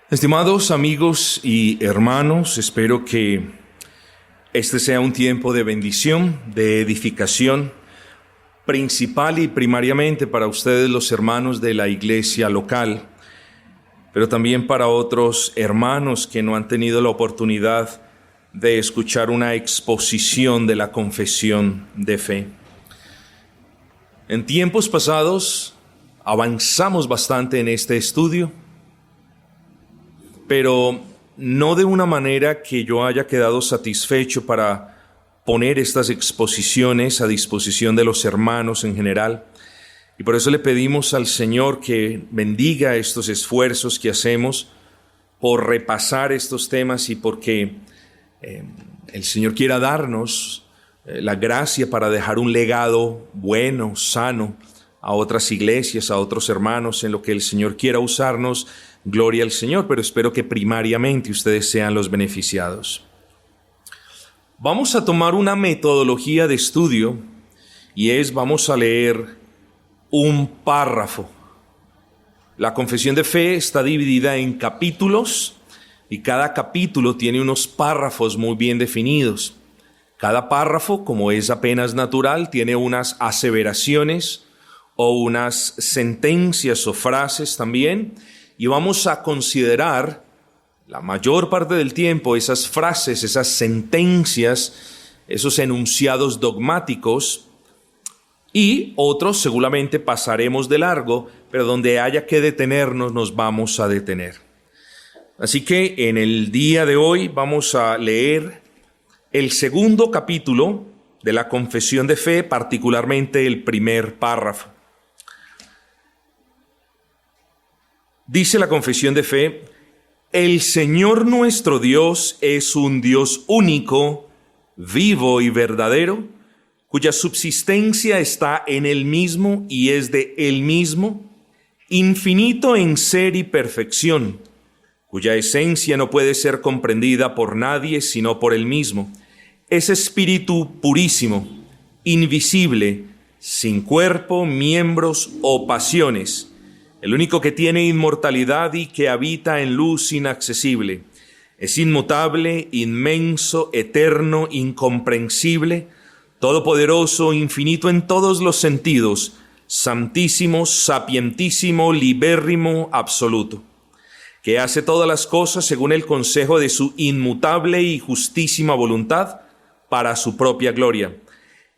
Estimados amigos y hermanos, espero que este sea un tiempo de bendición, de edificación, principal y primariamente para ustedes los hermanos de la iglesia local, pero también para otros hermanos que no han tenido la oportunidad de escuchar una exposición de la confesión de fe. En tiempos pasados avanzamos bastante en este estudio, pero no de una manera que yo haya quedado satisfecho para poner estas exposiciones a disposición de los hermanos en general. Y por eso le pedimos al Señor que bendiga estos esfuerzos que hacemos por repasar estos temas y porque el Señor quiera darnos la gracia para dejar un legado bueno, sano, a otras iglesias, a otros hermanos, en lo que el Señor quiera usarnos. Gloria al Señor, pero espero que primariamente ustedes sean los beneficiados. Vamos a tomar una metodología de estudio y vamos a leer un párrafo. La confesión de fe está dividida en capítulos y cada capítulo tiene unos párrafos muy bien definidos. Cada párrafo, como es apenas natural, tiene unas aseveraciones o unas sentencias o frases también. Y vamos a considerar la mayor parte del tiempo esas frases, esas sentencias, esos enunciados dogmáticos, y otros seguramente pasaremos de largo, pero donde haya que detenernos nos vamos a detener. Así que en el día de hoy vamos a leer el segundo capítulo de la confesión de fe, particularmente el primer párrafo. Dice la confesión de fe: el Señor nuestro Dios es un Dios único, vivo y verdadero, cuya subsistencia está en Él mismo y es de Él mismo, infinito en ser y perfección, cuya esencia no puede ser comprendida por nadie sino por Él mismo. Es Espíritu purísimo, invisible, sin cuerpo, miembros o pasiones, el único que tiene inmortalidad y que habita en luz inaccesible. Es inmutable, inmenso, eterno, incomprensible, todopoderoso, infinito en todos los sentidos, santísimo, sapientísimo, libérrimo, absoluto, que hace todas las cosas según el consejo de su inmutable y justísima voluntad para su propia gloria.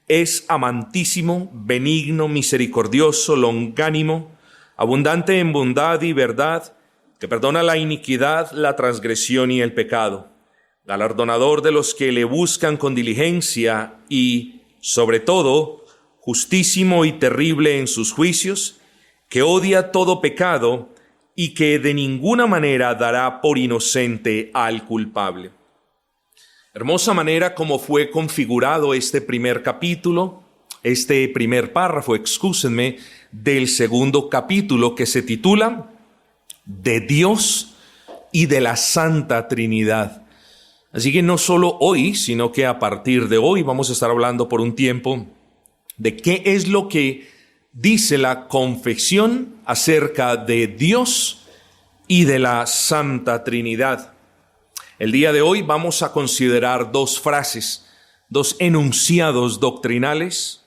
Es amantísimo, benigno, misericordioso, longánimo, abundante en bondad y verdad, que perdona la iniquidad, la transgresión y el pecado, galardonador de los que le buscan con diligencia y, sobre todo, justísimo y terrible en sus juicios, que odia todo pecado y que de ninguna manera dará por inocente al culpable. Hermosa manera como fue configurado este primer capítulo, este primer párrafo, del segundo capítulo, que se titula De Dios y de la Santa Trinidad. Así que no solo hoy, sino que a partir de hoy vamos a estar hablando por un tiempo de qué es lo que dice la confesión acerca de Dios y de la Santa Trinidad. El día de hoy vamos a considerar dos frases, dos enunciados doctrinales,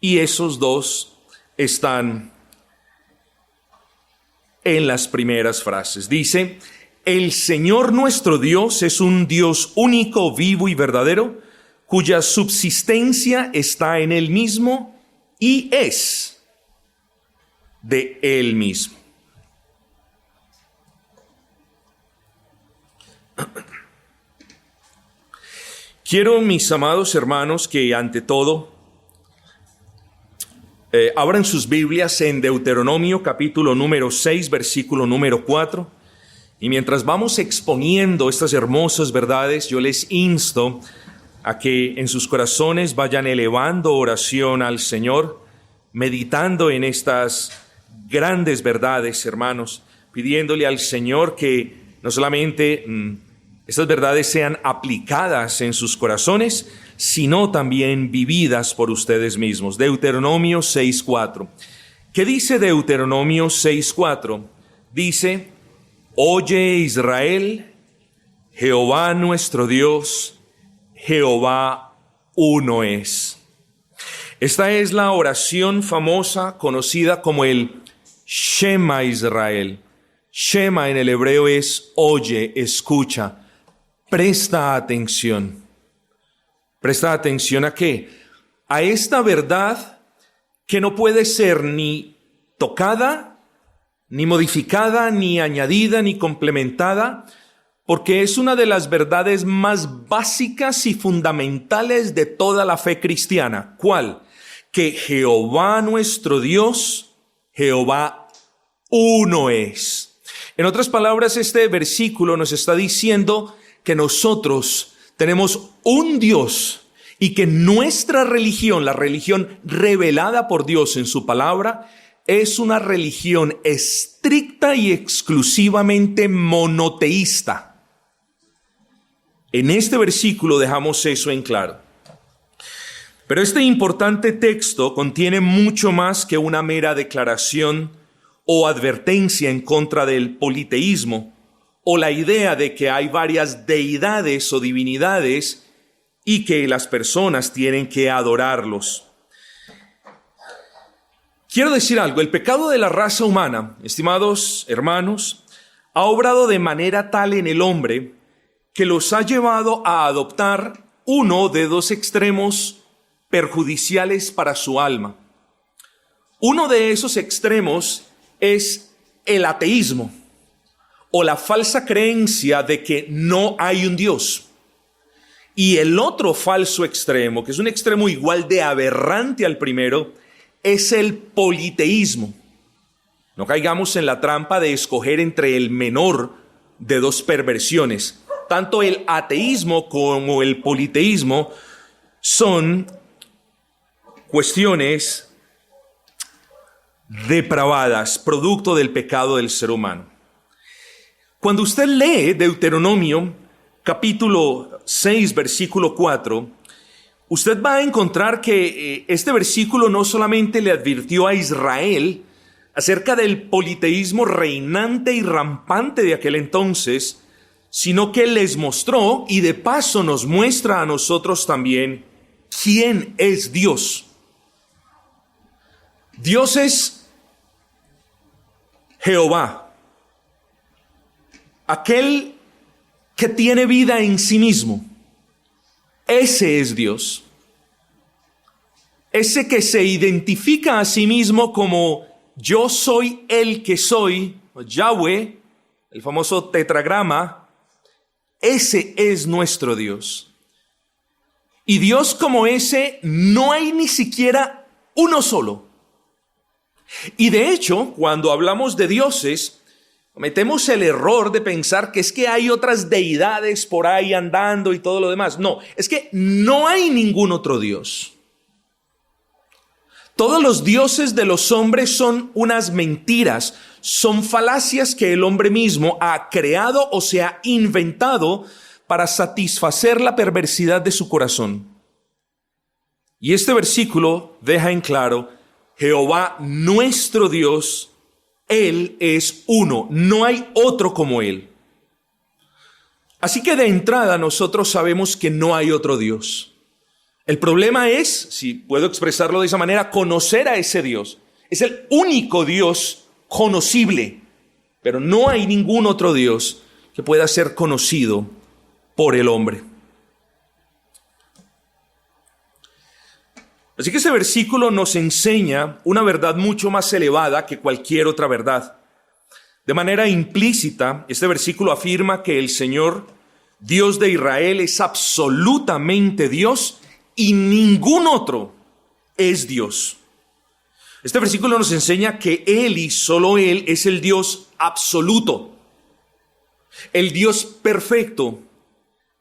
y esos dos están en las primeras frases. Dice: el Señor nuestro Dios es un Dios único, vivo y verdadero, cuya subsistencia está en Él mismo y es de Él mismo. Quiero, mis amados hermanos, que ante todo abran sus Biblias en Deuteronomio capítulo número 6, versículo número 4. Y mientras vamos exponiendo estas hermosas verdades, yo les insto a que en sus corazones vayan elevando oración al Señor, meditando en estas grandes verdades, hermanos, pidiéndole al Señor que no solamente estas verdades sean aplicadas en sus corazones, sino también vividas por ustedes mismos. Deuteronomio 6:4. ¿Qué dice Deuteronomio 6:4? dice: Oye Israel, Jehová nuestro Dios, Jehová uno es. Esta es la oración famosa conocida como el Shema Israel. Shema en el hebreo es oye, escucha, presta atención. ¿Presta atención a qué? A esta verdad que no puede ser ni tocada, ni modificada, ni añadida, ni complementada, porque es una de las verdades más básicas y fundamentales de toda la fe cristiana. ¿Cuál? Que Jehová nuestro Dios, Jehová uno es. En otras palabras, este versículo nos está diciendo que nosotros tenemos un Dios y que nuestra religión, la religión revelada por Dios en su palabra, es una religión estricta y exclusivamente monoteísta. En este versículo dejamos eso en claro. Pero este importante texto contiene mucho más que una mera declaración o advertencia en contra del politeísmo o la idea de que hay varias deidades o divinidades y que las personas tienen que adorarlos. Quiero decir algo, el pecado de la raza humana, estimados hermanos, ha obrado de manera tal en el hombre que los ha llevado a adoptar uno de dos extremos perjudiciales para su alma. Uno de esos extremos es el ateísmo o la falsa creencia de que no hay un Dios. Y el otro falso extremo, que es un extremo igual de aberrante al primero, es el politeísmo. No caigamos en la trampa de escoger entre el menor de dos perversiones. Tanto el ateísmo como el politeísmo son cuestiones depravadas, producto del pecado del ser humano. Cuando usted lee Deuteronomio, capítulo 6, versículo 4, usted va a encontrar que este versículo no solamente le advirtió a Israel acerca del politeísmo reinante y rampante de aquel entonces, sino que les mostró y de paso nos muestra a nosotros también quién es Dios. Dios es Jehová, aquel que tiene vida en sí mismo. Ese es Dios. Ese que se identifica a sí mismo como yo soy el que soy, Yahweh, el famoso tetragrama. Ese es nuestro Dios. Y Dios como ese no hay ni siquiera uno solo. Y de hecho, cuando hablamos de dioses, cometemos el error de pensar que es que hay otras deidades por ahí andando y todo lo demás. No, es que no hay ningún otro Dios. Todos los dioses de los hombres son unas mentiras, son falacias que el hombre mismo ha creado o se ha inventado para satisfacer la perversidad de su corazón. Y este versículo deja en claro: Jehová nuestro Dios, Él es uno, no hay otro como Él. Así que de entrada nosotros sabemos que no hay otro Dios. El problema es, si puedo expresarlo de esa manera, conocer a ese Dios. Es el único Dios conocible, pero no hay ningún otro Dios que pueda ser conocido por el hombre. Así que este versículo nos enseña una verdad mucho más elevada que cualquier otra verdad. De manera implícita, este versículo afirma que el Señor, Dios de Israel, es absolutamente Dios y ningún otro es Dios. Este versículo nos enseña que Él y solo Él es el Dios absoluto, el Dios perfecto.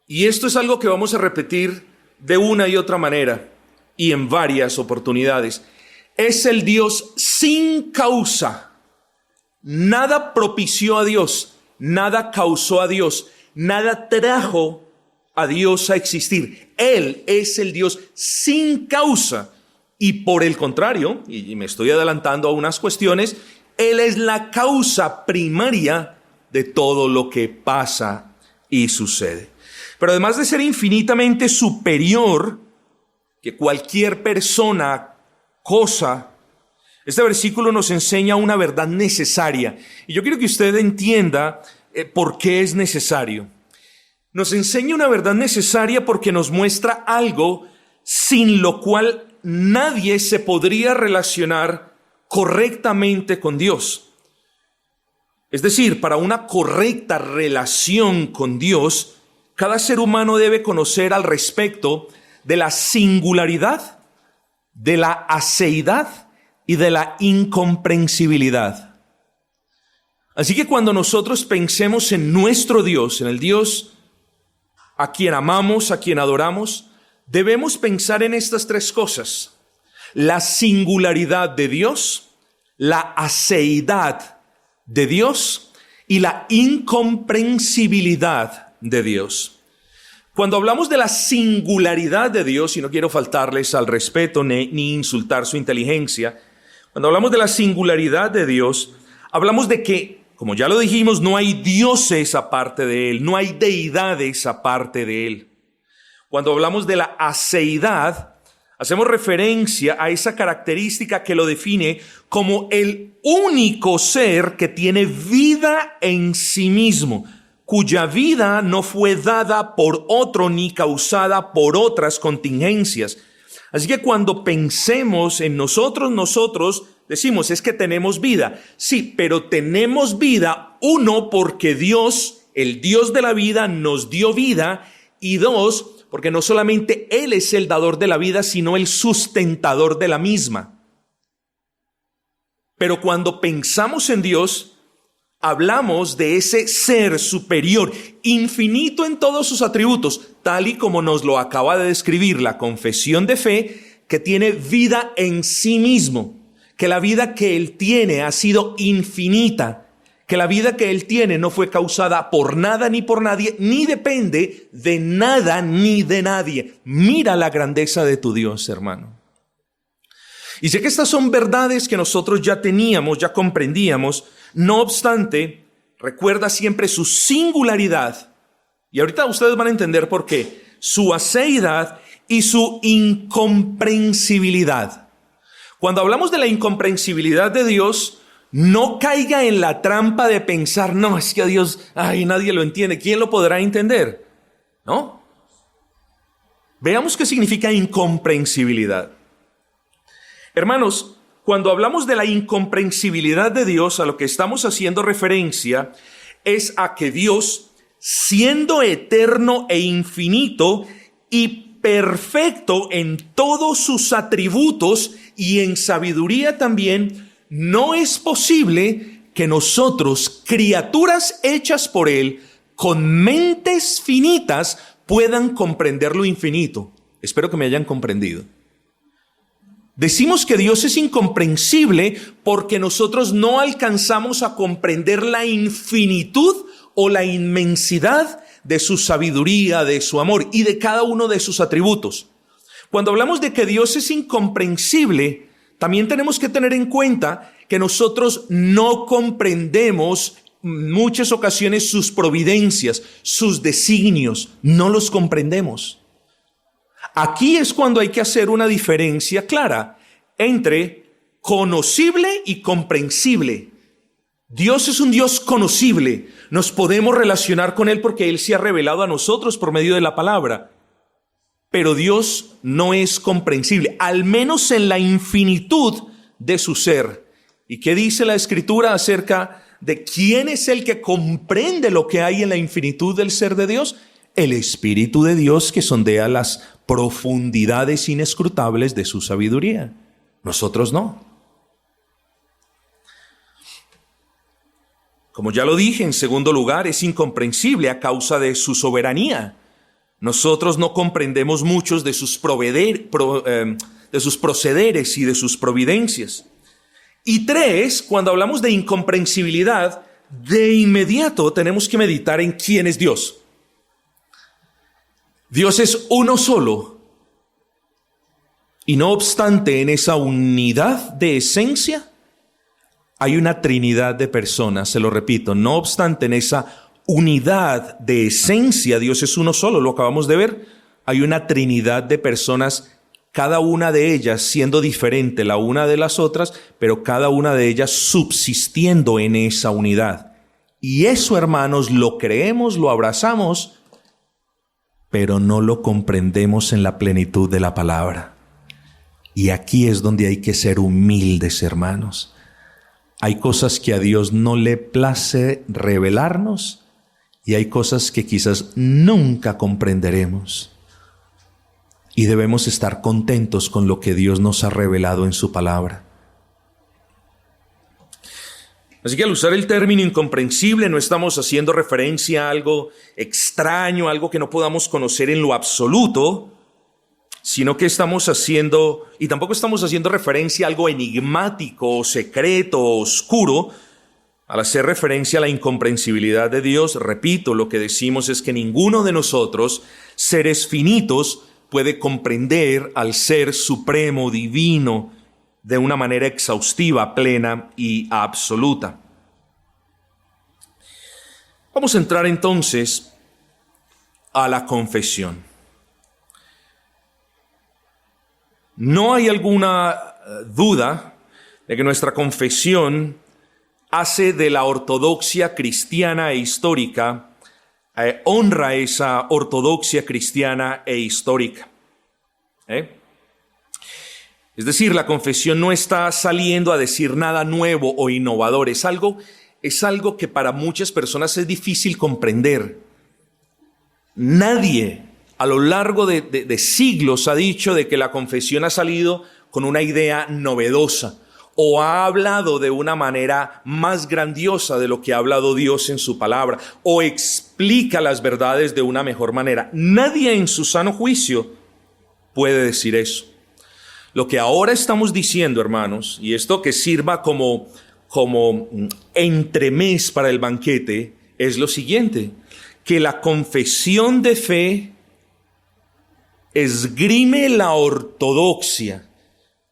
Y esto es algo que vamos a repetir de una y otra manera y en varias oportunidades. Es el Dios sin causa. Nada propició a Dios, nada causó a Dios, nada trajo a Dios a existir. Él es el Dios sin causa. Y por el contrario, y me estoy adelantando a unas cuestiones, Él es la causa primaria de todo lo que pasa y sucede. Pero además de ser infinitamente superior que cualquier persona, cosa, este versículo nos enseña una verdad necesaria. Y yo quiero que usted entienda por qué es necesario. Nos enseña una verdad necesaria porque nos muestra algo sin lo cual nadie se podría relacionar correctamente con Dios. Es decir, para una correcta relación con Dios, cada ser humano debe conocer al respecto de la singularidad, de la aceidad y de la incomprensibilidad. Así que cuando nosotros pensemos en nuestro Dios, en el Dios a quien amamos, a quien adoramos, debemos pensar en estas tres cosas: la singularidad de Dios, la aceidad de Dios y la incomprensibilidad de Dios. Cuando hablamos de la singularidad de Dios, y no quiero faltarles al respeto ni insultar su inteligencia, cuando hablamos de la singularidad de Dios, hablamos de que, como ya lo dijimos, no hay dioses aparte de Él, no hay deidades aparte de Él. Cuando hablamos de la aceidad, hacemos referencia a esa característica que lo define como el único ser que tiene vida en sí mismo, cuya vida no fue dada por otro ni causada por otras contingencias. Así que cuando pensemos en nosotros decimos, es que tenemos vida. Sí, pero tenemos vida, uno, porque Dios, el Dios de la vida, nos dio vida, y dos, porque no solamente Él es el dador de la vida, sino el sustentador de la misma. Pero cuando pensamos en Dios, hablamos de ese ser superior, infinito en todos sus atributos, tal y como nos lo acaba de describir la confesión de fe, que tiene vida en sí mismo, que la vida que Él tiene ha sido infinita, que la vida que Él tiene no fue causada por nada ni por nadie, ni depende de nada ni de nadie. Mira la grandeza de tu Dios, hermano. Y sé que estas son verdades que nosotros ya teníamos, ya comprendíamos. No obstante, recuerda siempre su singularidad. Y ahorita ustedes van a entender por qué. Su aceidad y su incomprensibilidad. Cuando hablamos de la incomprensibilidad de Dios, no caiga en la trampa de pensar, no, es que a Dios, nadie lo entiende. ¿Quién lo podrá entender? ¿No? Veamos qué significa incomprensibilidad. Hermanos, cuando hablamos de la incomprensibilidad de Dios, a lo que estamos haciendo referencia es a que Dios, siendo eterno e infinito y perfecto en todos sus atributos y en sabiduría también, no es posible que nosotros, criaturas hechas por Él, con mentes finitas, puedan comprender lo infinito. Espero que me hayan comprendido. Decimos que Dios es incomprensible porque nosotros no alcanzamos a comprender la infinitud o la inmensidad de su sabiduría, de su amor y de cada uno de sus atributos. Cuando hablamos de que Dios es incomprensible, también tenemos que tener en cuenta que nosotros no comprendemos en muchas ocasiones sus providencias, sus designios, no los comprendemos. Aquí es cuando hay que hacer una diferencia clara entre conocible y comprensible. Dios es un Dios conocible. Nos podemos relacionar con Él porque Él se ha revelado a nosotros por medio de la palabra. Pero Dios no es comprensible, al menos en la infinitud de su ser. ¿Y qué dice la Escritura acerca de quién es el que comprende lo que hay en la infinitud del ser de Dios? El Espíritu de Dios que sondea las profundidades inescrutables de su sabiduría. Nosotros no. Como ya lo dije, en segundo lugar, es incomprensible a causa de su soberanía. Nosotros no comprendemos muchos de sus procederes y de sus providencias. Y tres, cuando hablamos de incomprensibilidad, de inmediato tenemos que meditar en quién es Dios. Dios es uno solo, y no obstante en esa unidad de esencia, Hay una trinidad de personas, se lo repito, no obstante en esa unidad de esencia, Dios es uno solo, lo acabamos de ver. Hay una trinidad de personas, cada una de ellas siendo diferente la una de las otras, pero cada una de ellas subsistiendo en esa unidad. Y eso, hermanos, lo creemos, lo abrazamos, pero no lo comprendemos en la plenitud de la palabra. Y aquí es donde hay que ser humildes, hermanos. Hay cosas que a Dios no le place revelarnos y hay cosas que quizás nunca comprenderemos. Y debemos estar contentos con lo que Dios nos ha revelado en su palabra. Así que al usar el término incomprensible no estamos haciendo referencia a algo extraño, algo que no podamos conocer en lo absoluto, sino que estamos haciendo, y tampoco estamos haciendo referencia a algo enigmático, secreto, oscuro. Al hacer referencia a la incomprensibilidad de Dios, repito, lo que decimos es que ninguno de nosotros, seres finitos, puede comprender al ser supremo, divino, de una manera exhaustiva, plena y absoluta. Vamos a entrar entonces a la confesión. No hay alguna duda de que nuestra confesión hace de la ortodoxia cristiana e histórica, honra esa ortodoxia cristiana e histórica. Es decir, la confesión no está saliendo a decir nada nuevo o innovador. Es algo que para muchas personas es difícil comprender. Nadie a lo largo de siglos ha dicho de que la confesión ha salido con una idea novedosa o ha hablado de una manera más grandiosa de lo que ha hablado Dios en su palabra o explica las verdades de una mejor manera. Nadie en su sano juicio puede decir eso. Lo que ahora estamos diciendo, hermanos, y esto que sirva como entremés para el banquete, es lo siguiente: que la confesión de fe esgrime la ortodoxia.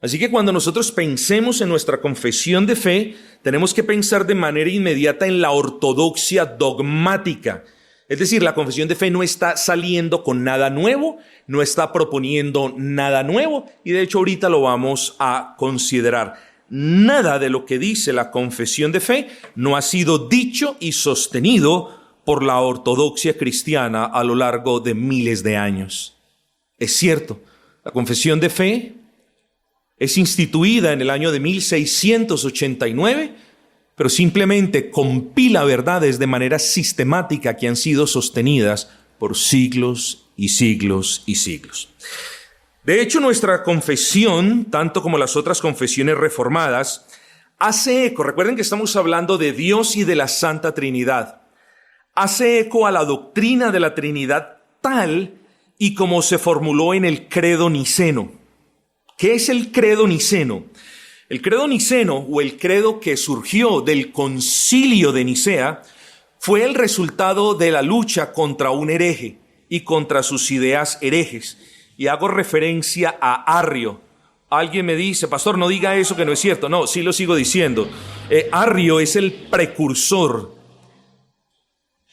Así que cuando nosotros pensemos en nuestra confesión de fe, tenemos que pensar de manera inmediata en la ortodoxia dogmática. Es decir, la confesión de fe no está saliendo con nada nuevo, no está proponiendo nada nuevo, y de hecho ahorita lo vamos a considerar. Nada de lo que dice la confesión de fe no ha sido dicho y sostenido por la ortodoxia cristiana a lo largo de miles de años. Es cierto, la confesión de fe es instituida en el año de 1689, pero simplemente compila verdades de manera sistemática que han sido sostenidas por siglos y siglos y siglos. De hecho, nuestra confesión, tanto como las otras confesiones reformadas, hace eco. Recuerden que estamos hablando de Dios y de la Santa Trinidad. Hace eco a la doctrina de la Trinidad tal y como se formuló en el Credo Niceno. ¿Qué es el Credo Niceno? El Credo Niceno, o el credo que surgió del Concilio de Nicea, fue el resultado de la lucha contra un hereje y contra sus ideas herejes. Y hago referencia a Arrio. Alguien me dice: pastor, no diga eso que no es cierto. No, sí lo sigo diciendo. Arrio es el precursor.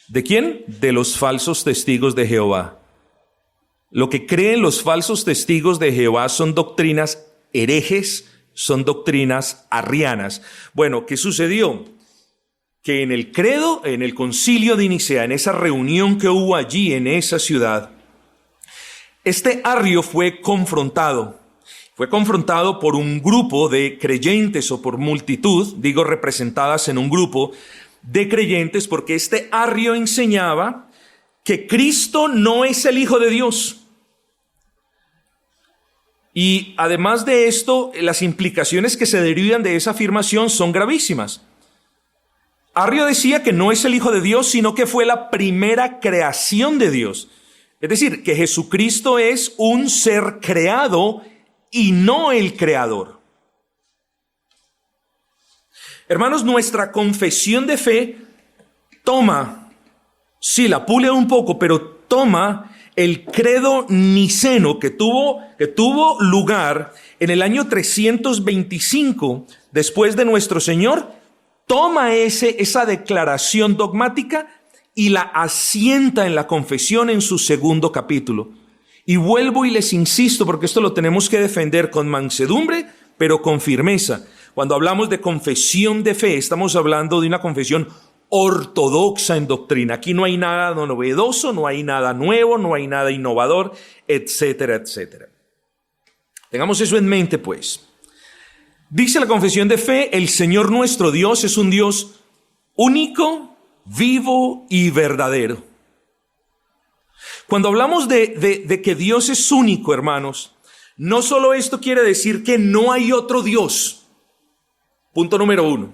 ¿De quién? De los falsos testigos de Jehová. Lo que creen los falsos testigos de Jehová son doctrinas herejes, son doctrinas arrianas. Bueno, ¿qué sucedió? Que en el credo, en el concilio de Nicea, en esa reunión que hubo allí en esa ciudad, este Arrio fue confrontado por un grupo de creyentes o por multitud, digo representadas en un grupo de creyentes, porque este Arrio enseñaba que Cristo no es el Hijo de Dios. Y además de esto, las implicaciones que se derivan de esa afirmación son gravísimas. Arrio decía que no es el Hijo de Dios, sino que fue la primera creación de Dios. Es decir, que Jesucristo es un ser creado y no el creador. Hermanos, nuestra confesión de fe toma, sí, la pule un poco, pero toma el credo niceno que tuvo lugar en el año 325 después de nuestro Señor, toma esa declaración dogmática y la asienta en la confesión en su segundo capítulo. Y vuelvo y les insisto, porque esto lo tenemos que defender con mansedumbre, pero con firmeza. Cuando hablamos de confesión de fe, estamos hablando de una confesión ortodoxa en doctrina. Aquí no hay nada novedoso, no hay nada nuevo, no hay nada innovador, etcétera, etcétera. Tengamos eso en mente, pues. Dice la confesión de fe, el Señor nuestro Dios es un Dios único, vivo y verdadero. Cuando hablamos de que Dios es único, hermanos, no solo esto quiere decir que no hay otro Dios. Punto número 1.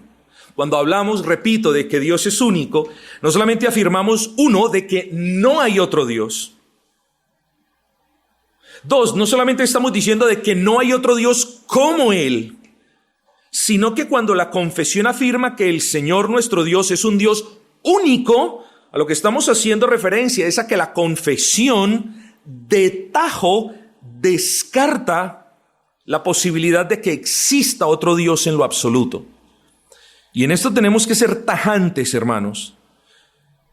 Cuando hablamos, repito, de que Dios es único, no solamente afirmamos, 1, de que no hay otro Dios. 2, no solamente estamos diciendo de que no hay otro Dios como Él, sino que cuando la confesión afirma que el Señor nuestro Dios es un Dios único, a lo que estamos haciendo referencia es a que la confesión de tajo descarta la posibilidad de que exista otro Dios en lo absoluto. Y en esto tenemos que ser tajantes, hermanos.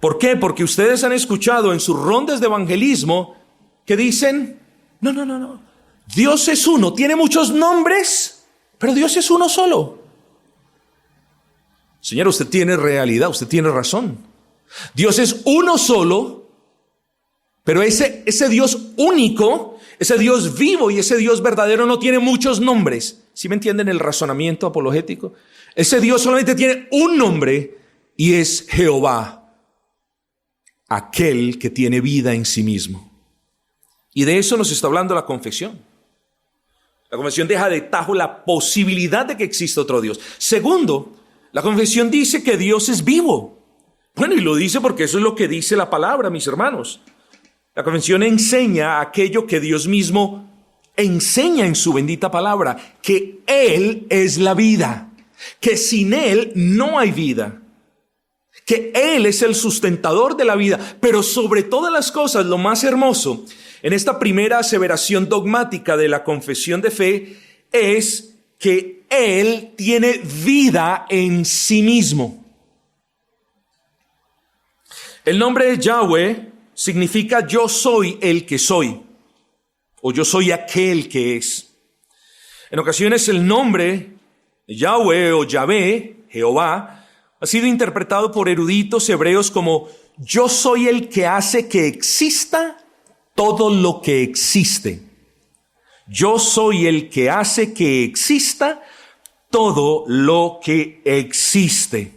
¿Por qué? Porque ustedes han escuchado en sus rondas de evangelismo que dicen, no. Dios es uno, tiene muchos nombres, pero Dios es uno solo. Señor, usted tiene realidad, usted tiene razón. Dios es uno solo, pero ese Dios único, ese Dios vivo y ese Dios verdadero no tiene muchos nombres. ¿Sí me entienden el razonamiento apologético? Ese Dios solamente tiene un nombre y es Jehová, aquel que tiene vida en sí mismo. Y de eso nos está hablando la confesión. La confesión deja de tajo la posibilidad de que exista otro Dios. Segundo, la confesión dice que Dios es vivo. Bueno, y lo dice porque eso es lo que dice la palabra, mis hermanos. La confesión enseña aquello que Dios mismo enseña en su bendita palabra, que Él es la vida, que sin Él no hay vida, que Él es el sustentador de la vida, pero sobre todas las cosas, lo más hermoso en esta primera aseveración dogmática de la confesión de fe es que Él tiene vida en sí mismo. El nombre Yahweh significa yo soy el que soy, o yo soy aquel que es. En ocasiones el nombre Yahweh o Yahvé, Jehová, ha sido interpretado por eruditos hebreos como yo soy el que hace que exista todo lo que existe. Yo soy el que hace que exista todo lo que existe.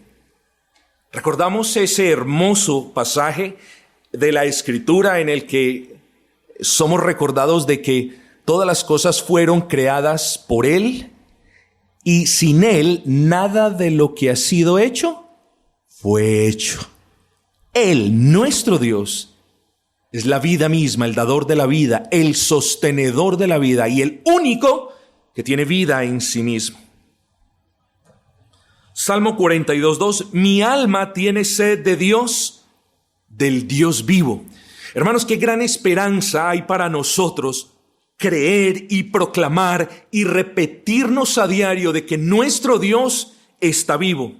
Recordamos ese hermoso pasaje de la Escritura en el que somos recordados de que todas las cosas fueron creadas por Él y sin Él nada de lo que ha sido hecho fue hecho. Él, nuestro Dios, es la vida misma, el dador de la vida, el sostenedor de la vida y el único que tiene vida en sí mismo. Salmo 42:2, mi alma tiene sed de Dios, del Dios vivo. Hermanos, qué gran esperanza hay para nosotros creer y proclamar y repetirnos a diario de que nuestro Dios está vivo.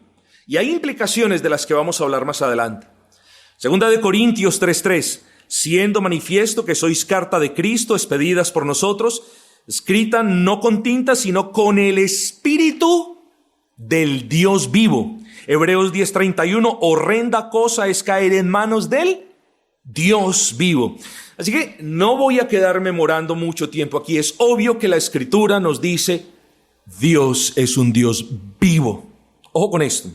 Y hay implicaciones de las que vamos a hablar más adelante. Segunda de Corintios 3:3, siendo manifiesto que sois carta de Cristo, expedidas por nosotros, escrita no con tinta, sino con el Espíritu del Dios vivo. Hebreos 10:31, horrenda cosa es caer en manos del Dios vivo. Así que no voy a quedarme morando mucho tiempo aquí. Es obvio que la Escritura nos dice, Dios es un Dios vivo. Ojo con esto.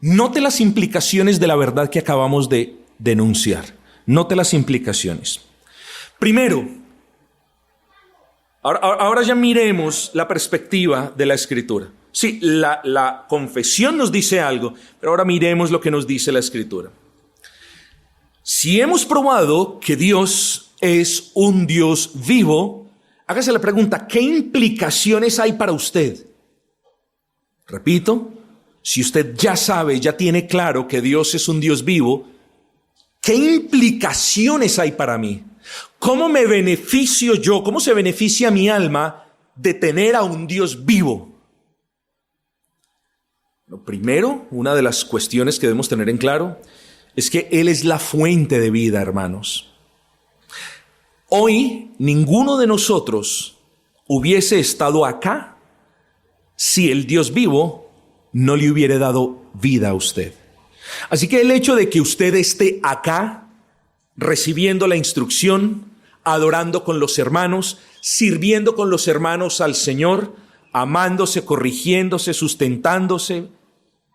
Note las implicaciones de la verdad que acabamos de denunciar. Note las implicaciones. Primero, ahora ya miremos la perspectiva de la Escritura. Sí, la confesión nos dice algo, pero ahora miremos lo que nos dice la Escritura. Si hemos probado que Dios es un Dios vivo, hágase la pregunta, ¿qué implicaciones hay para usted? Repito, si usted ya sabe, ya tiene claro que Dios es un Dios vivo, ¿qué implicaciones hay para mí? ¿Cómo me beneficio yo? ¿Cómo se beneficia mi alma de tener a un Dios vivo? Primero, una de las cuestiones que debemos tener en claro es que Él es la fuente de vida, hermanos. Hoy, ninguno de nosotros hubiese estado acá si el Dios vivo no le hubiera dado vida a usted. Así que el hecho de que usted esté acá, recibiendo la instrucción, adorando con los hermanos, sirviendo con los hermanos al Señor, amándose, corrigiéndose, sustentándose,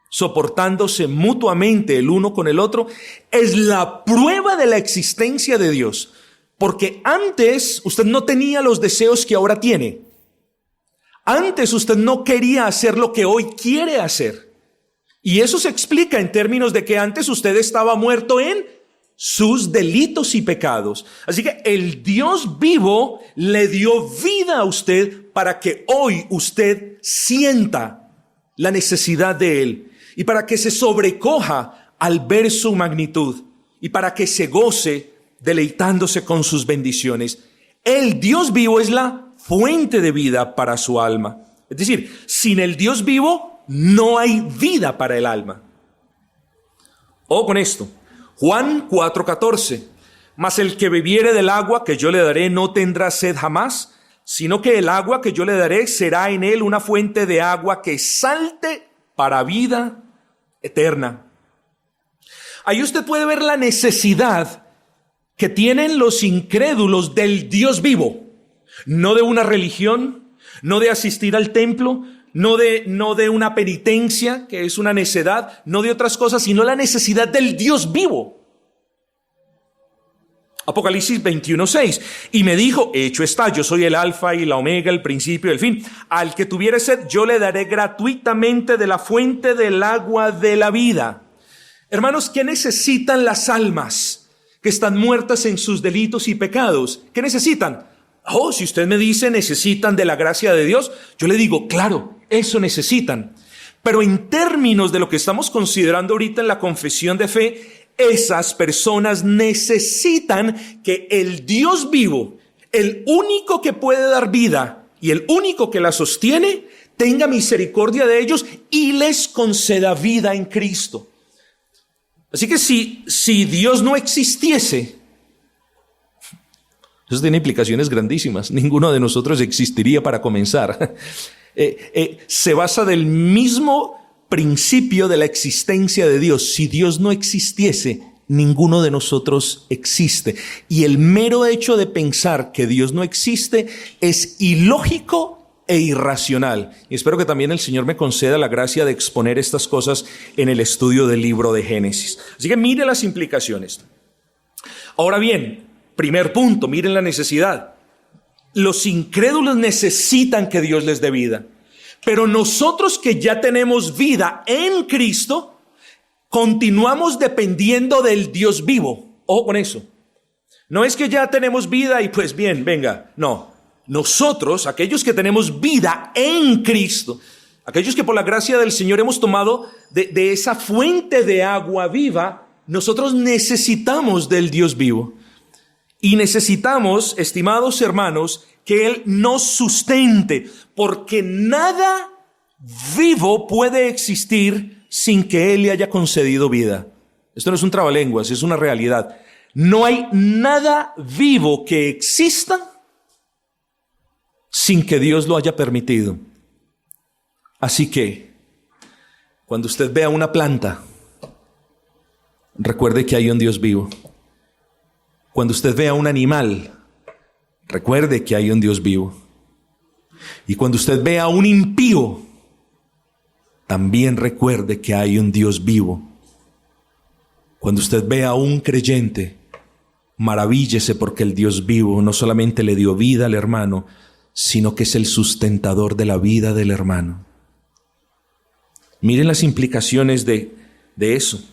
soportándose mutuamente el uno con el otro, es la prueba de la existencia de Dios. Porque antes usted no tenía los deseos que ahora tiene. Antes usted no quería hacer lo que hoy quiere hacer. Y eso se explica en términos de que antes usted estaba muerto en sus delitos y pecados. Así que el Dios vivo le dio vida a usted para que hoy usted sienta la necesidad de Él y para que se sobrecoja al ver su magnitud y para que se goce deleitándose con sus bendiciones. El Dios vivo es la fuente de vida para su alma. Es decir, sin el Dios vivo no hay vida para el alma. Ojo con esto. Juan 4:14. Mas el que bebiere del agua que yo le daré no tendrá sed jamás, sino que el agua que yo le daré será en él una fuente de agua que salte para vida eterna. Ahí usted puede ver la necesidad que tienen los incrédulos del Dios vivo, no de una religión, no de asistir al templo, no de una penitencia, que es una necedad, no de otras cosas, sino la necesidad del Dios vivo. Apocalipsis 21:6. Y me dijo, hecho está, yo soy el alfa y la omega, el principio y el fin. Al que tuviere sed, yo le daré gratuitamente de la fuente del agua de la vida. Hermanos, ¿qué necesitan las almas que están muertas en sus delitos y pecados? ¿Qué necesitan? Oh, si usted me dice necesitan de la gracia de Dios, yo le digo, claro, eso necesitan. Pero en términos de lo que estamos considerando ahorita en la confesión de fe, esas personas necesitan que el Dios vivo, el único que puede dar vida y el único que la sostiene, tenga misericordia de ellos y les conceda vida en Cristo. Así que si Dios no existiese, eso tiene implicaciones grandísimas. Ninguno de nosotros existiría para comenzar. Se basa del mismo principio de la existencia de Dios. Si Dios no existiese, ninguno de nosotros existe. Y el mero hecho de pensar que Dios no existe es ilógico e irracional. Y espero que también el Señor me conceda la gracia de exponer estas cosas en el estudio del libro de Génesis. Así que mire las implicaciones. Ahora bien, primer punto, miren la necesidad. Los incrédulos necesitan que Dios les dé vida. Pero nosotros que ya tenemos vida en Cristo, continuamos dependiendo del Dios vivo. Ojo con eso. No es que ya tenemos vida y pues bien, venga. No. Nosotros, aquellos que tenemos vida en Cristo, aquellos que por la gracia del Señor hemos tomado de esa fuente de agua viva, nosotros necesitamos del Dios vivo. Y necesitamos, estimados hermanos, que Él nos sustente, porque nada vivo puede existir sin que Él le haya concedido vida. Esto no es un trabalenguas, es una realidad. No hay nada vivo que exista sin que Dios lo haya permitido. Así que, cuando usted vea una planta, recuerde que hay un Dios vivo. Cuando usted vea un animal, recuerde que hay un Dios vivo. Y cuando usted vea a un impío, también recuerde que hay un Dios vivo. Cuando usted vea a un creyente, maravíllese porque el Dios vivo no solamente le dio vida al hermano, sino que es el sustentador de la vida del hermano. Miren las implicaciones de eso.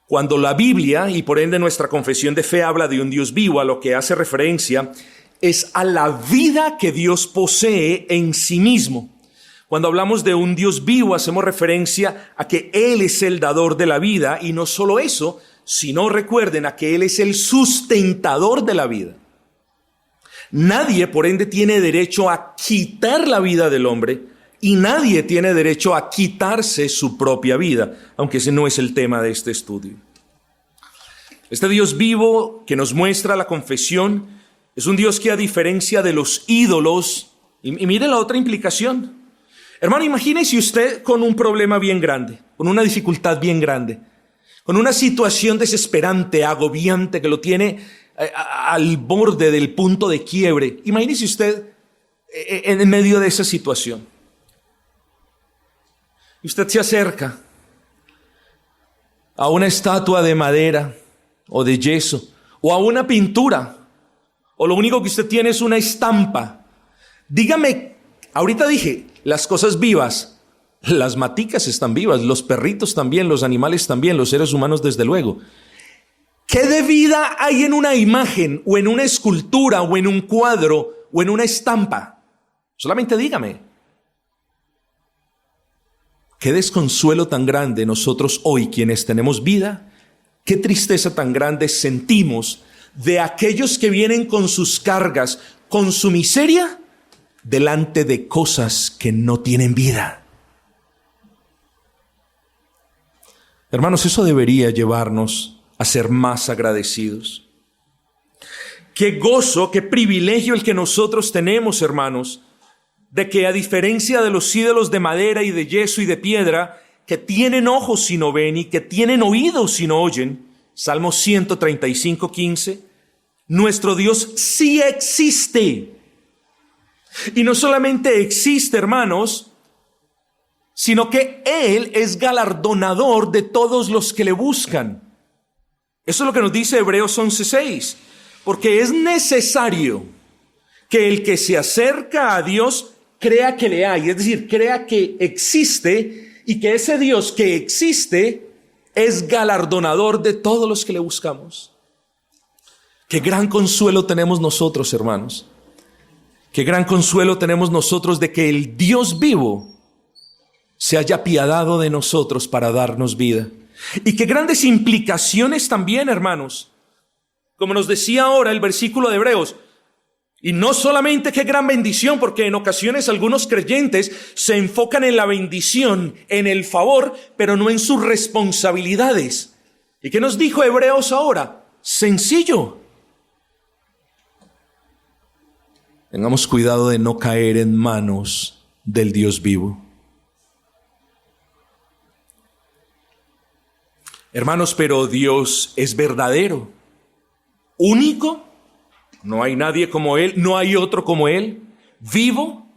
Cuando la Biblia, y por ende nuestra confesión de fe, habla de un Dios vivo, a lo que hace referencia es a la vida que Dios posee en sí mismo. Cuando hablamos de un Dios vivo, hacemos referencia a que Él es el dador de la vida, y no solo eso, sino recuerden a que Él es el sustentador de la vida. Nadie, por ende, tiene derecho a quitar la vida del hombre, y nadie tiene derecho a quitarse su propia vida, aunque ese no es el tema de este estudio. Este Dios vivo que nos muestra la confesión es un Dios que, a diferencia de los ídolos, y mire la otra implicación. Hermano, imagínese usted con un problema bien grande, con una dificultad bien grande, con una situación desesperante, agobiante, que lo tiene al borde del punto de quiebre. Imagínese usted en medio de esa situación. Y usted se acerca a una estatua de madera o de yeso o a una pintura, o lo único que usted tiene es una estampa. Dígame, ahorita dije, las cosas vivas, las maticas están vivas, los perritos también, los animales también, los seres humanos desde luego. ¿Qué de vida hay en una imagen o en una escultura o en un cuadro o en una estampa? Solamente dígame. Qué desconsuelo tan grande nosotros hoy, quienes tenemos vida, qué tristeza tan grande sentimos de aquellos que vienen con sus cargas, con su miseria, delante de cosas que no tienen vida. Hermanos, eso debería llevarnos a ser más agradecidos. Qué gozo, qué privilegio el que nosotros tenemos, hermanos, de que, a diferencia de los ídolos de madera y de yeso y de piedra, que tienen ojos y no ven y que tienen oídos y no oyen, Salmo 135:15, nuestro Dios sí existe. Y no solamente existe, hermanos, sino que Él es galardonador de todos los que le buscan. Eso es lo que nos dice Hebreos 11:6, porque es necesario que el que se acerca a Dios crea que le hay, es decir, crea que existe, y que ese Dios que existe es galardonador de todos los que le buscamos. Qué gran consuelo tenemos nosotros, hermanos. Qué gran consuelo tenemos nosotros de que el Dios vivo se haya apiadado de nosotros para darnos vida. Y qué grandes implicaciones también, hermanos. Como nos decía ahora el versículo de Hebreos. Y no solamente qué gran bendición, porque en ocasiones algunos creyentes se enfocan en la bendición, en el favor, pero no en sus responsabilidades. ¿Y qué nos dijo Hebreos ahora? Sencillo. Tengamos cuidado de no caer en manos del Dios vivo. Hermanos, pero Dios es verdadero, único. No hay nadie como Él, no hay otro como Él, vivo.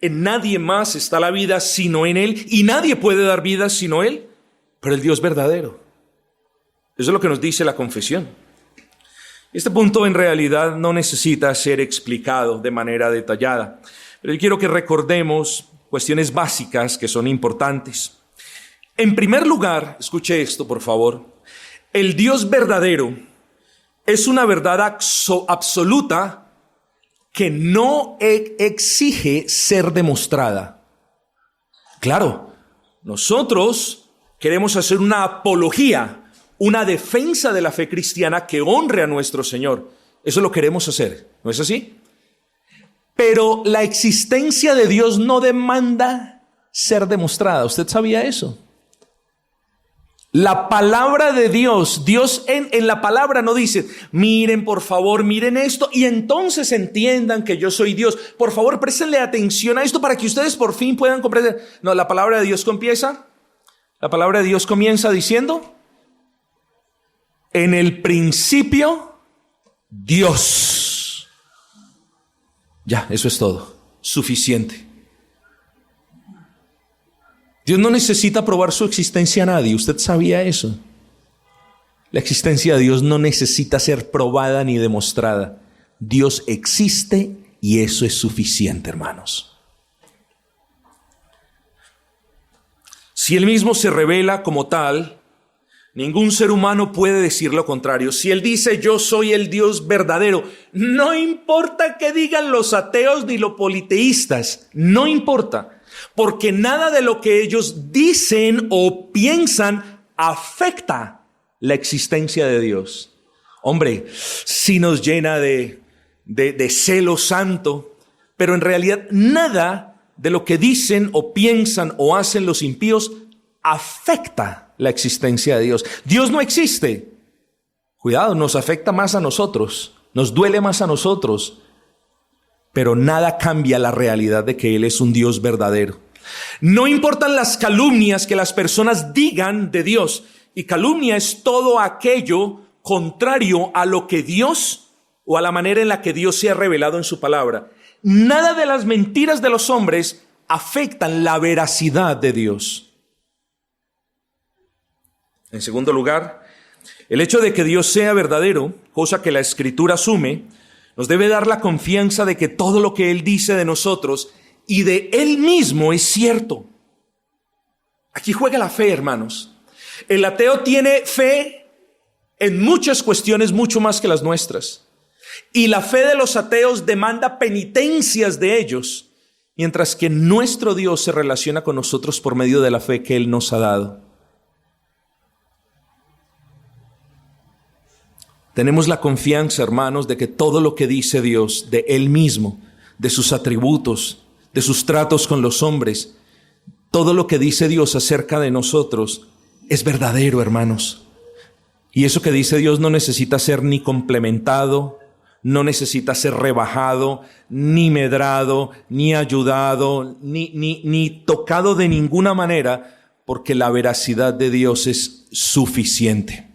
En nadie más está la vida sino en Él, y nadie puede dar vida sino Él, pero el Dios verdadero. Eso es lo que nos dice la confesión. Este punto en realidad no necesita ser explicado de manera detallada, pero yo quiero que recordemos cuestiones básicas que son importantes. En primer lugar, escuche esto por favor, el Dios verdadero es una verdad absoluta que no exige ser demostrada. Claro, nosotros queremos hacer una apología, una defensa de la fe cristiana que honre a nuestro Señor. Eso lo queremos hacer, ¿no es así? Pero la existencia de Dios no demanda ser demostrada. ¿Usted sabía eso? La palabra de Dios, Dios en la palabra no dice, miren por favor, miren esto y entonces entiendan que yo soy Dios. Por favor, préstenle atención a esto para que ustedes por fin puedan comprender. No, la palabra de Dios comienza diciendo, en el principio, Dios. Ya, eso es todo, suficiente. Dios no necesita probar su existencia a nadie. ¿Usted sabía eso? La existencia de Dios no necesita ser probada ni demostrada. Dios existe y eso es suficiente, hermanos. Si Él mismo se revela como tal, ningún ser humano puede decir lo contrario. Si Él dice, yo soy el Dios verdadero, no importa qué digan los ateos ni los politeístas, no importa. Porque nada de lo que ellos dicen o piensan afecta la existencia de Dios. Hombre, sí nos llena de celo santo, pero en realidad nada de lo que dicen o piensan o hacen los impíos afecta la existencia de Dios. Dios no existe. Cuidado, nos afecta más a nosotros, nos duele más a nosotros, pero nada cambia la realidad de que Él es un Dios verdadero. No importan las calumnias que las personas digan de Dios, y calumnia es todo aquello contrario a lo que Dios o a la manera en la que Dios se ha revelado en su palabra. Nada de las mentiras de los hombres afectan la veracidad de Dios. En segundo lugar, el hecho de que Dios sea verdadero, cosa que la Escritura asume, nos debe dar la confianza de que todo lo que Él dice de nosotros y de Él mismo es cierto. Aquí juega la fe, hermanos. El ateo tiene fe en muchas cuestiones mucho más que las nuestras. Y la fe de los ateos demanda penitencias de ellos, mientras que nuestro Dios se relaciona con nosotros por medio de la fe que Él nos ha dado. Tenemos la confianza, hermanos, de que todo lo que dice Dios de Él mismo, de sus atributos, de sus tratos con los hombres, todo lo que dice Dios acerca de nosotros es verdadero, hermanos. Y eso que dice Dios no necesita ser ni complementado, no necesita ser rebajado, ni medrado, ni ayudado, ni tocado de ninguna manera, porque la veracidad de Dios es suficiente.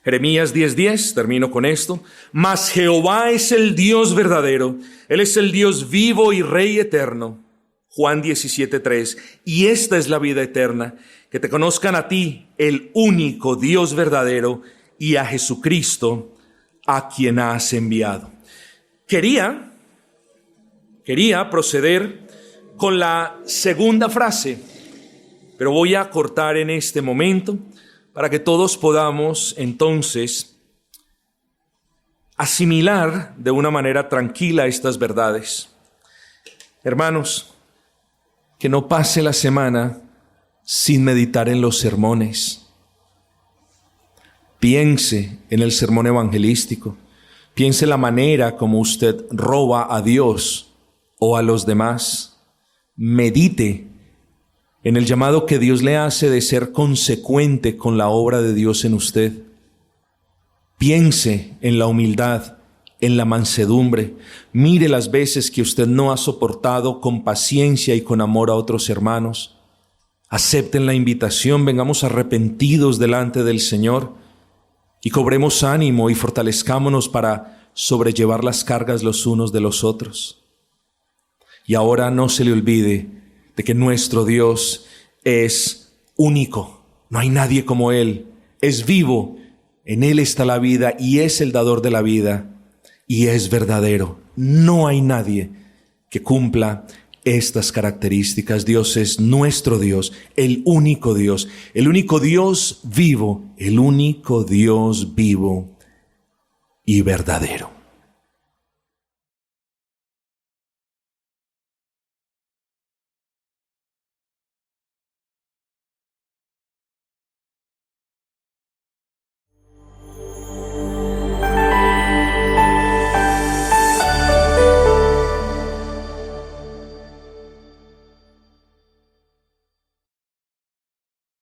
Jeremías 10:10, termino con esto. Mas Jehová es el Dios verdadero, Él es el Dios vivo y Rey eterno. Juan 17:3. Y esta es la vida eterna, que te conozcan a ti, el único Dios verdadero, y a Jesucristo, a quien has enviado. Quería proceder con la segunda frase, pero voy a cortar en este momento para que todos podamos entonces asimilar de una manera tranquila estas verdades. Hermanos, que no pase la semana sin meditar en los sermones. Piense en el sermón evangelístico. Piense la manera como usted roba a Dios o a los demás. Medite en el llamado que Dios le hace de ser consecuente con la obra de Dios en usted. Piense en la humildad, en la mansedumbre. Mire las veces que usted no ha soportado con paciencia y con amor a otros hermanos. Acepten la invitación, vengamos arrepentidos delante del Señor y cobremos ánimo y fortalezcámonos para sobrellevar las cargas los unos de los otros. Y ahora no se le olvide de que nuestro Dios es único, no hay nadie como Él, es vivo, en Él está la vida y es el dador de la vida y es verdadero. No hay nadie que cumpla estas características. Dios es nuestro Dios, el único Dios vivo, el único Dios vivo y verdadero.